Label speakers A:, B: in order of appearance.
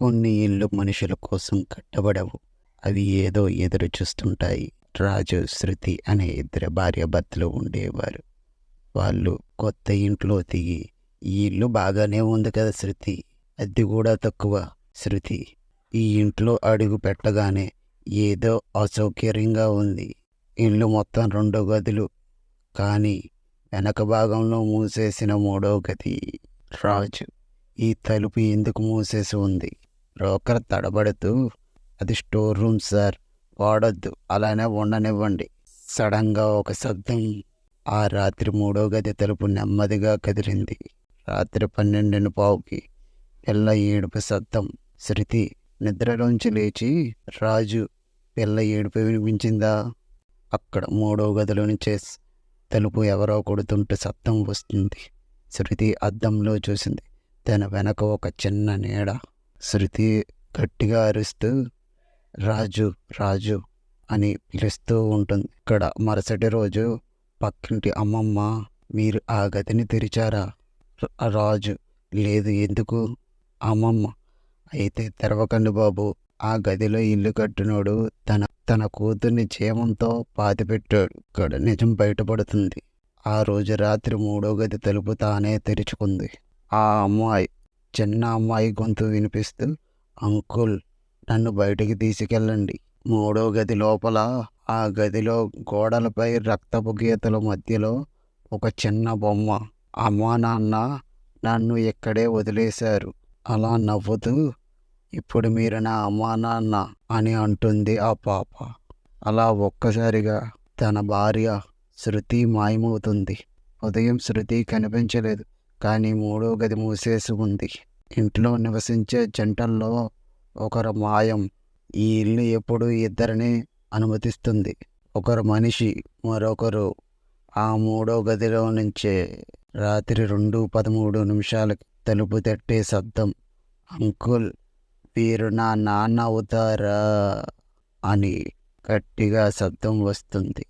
A: కొన్ని ఇళ్ళు మనుషుల కోసం కట్టబడవు. అవి ఏదో ఎదురు చూస్తుంటాయి. రాజు, శృతి అనే ఇద్దరు భార్యాభర్తలు ఉండేవారు. వాళ్ళు కొత్త ఇంట్లో దిగి, ఈ ఇల్లు బాగానే ఉంది కదా శృతి, అద్దె కూడా తక్కువ. శృతి, ఈ ఇంట్లో అడుగు పెట్టగానే ఏదో అసౌకర్యంగా ఉంది. ఇల్లు మొత్తం 2 గదులు, కానీ వెనక భాగంలో మూసేసిన 3వ గది. రాజు, ఈ తలుపు ఎందుకు మూసేసి ఉంది? బ్రోకర్ తడబడుతూ, అది స్టోర్ రూమ్ సార్, వాడొద్దు, అలానే ఉండనివ్వండి. సడన్గా ఒక శబ్దం. ఆ రాత్రి 3వ గది తలుపు నెమ్మదిగా కదిలింది. రాత్రి 12:15కి పిల్ల ఏడుపు శబ్దం. శృతి నిద్రలోంచి లేచి, రాజు, పిల్ల ఏడుపు వినిపించిందా? అక్కడ 3వ గదిలో నుంచి తలుపు ఎవరో కొడుతుంటే శబ్దం వస్తుంది. శృతి అద్దంలో చూసింది. తన వెనక ఒక చిన్న నీడ. శృతి గట్టిగా అరుస్తూ రాజు రాజు అని పిలుస్తూ ఉంటుంది. ఇక్కడ మరుసటి రోజు పక్కింటి అమ్మమ్మ, మీరు ఆ గదిని తెరిచారా? రాజు, లేదు, ఎందుకు? అమ్మమ్మ, అయితే తెరవకండి బాబు, ఆ గదిలో ఇల్లు కట్టినోడు తన కూతుర్ని క్షేమంతో పాతిపెట్టాడు. ఇక్కడ నిజం బయటపడుతుంది. ఆ రోజు రాత్రి 3వ గది తలుపు తానే తెరుచుకుంది. ఆ అమ్మాయి, చిన్న అమ్మాయి గొంతు వినిపిస్తూ, అంకుల్, నన్ను బయటికి తీసుకెళ్ళండి. 3వ గది లోపల, ఆ గదిలో గోడలపై రక్తపు గీతల మధ్యలో ఒక చిన్న బొమ్మ. అమ్మా నాన్న నన్ను ఇక్కడే వదిలేశారు అలా నవ్వుతూ. ఇప్పుడు మీరు నా అమ్మా నాన్న అని అంటుంది ఆ పాప. అలా ఒక్కసారిగా తన భార్య శృతి మాయమవుతుంది. ఉదయం శృతి కనిపించలేదు, కానీ 3వ గది మూసేసి ఉంది. ఇంట్లో నివసించే జంటల్లో ఒకరు మాయం. ఈ ఇల్లు ఎప్పుడు ఇద్దరిని అనుమతిస్తుంది. ఒకరు మనిషి, మరొకరు. ఆ 3వ గదిలో నుంచే రాత్రి 2:13 తలుపు తట్టే శబ్దం. అంకుల్, వీరు నా నాన్న అవుతారా అని గట్టిగా శబ్దం వస్తుంది.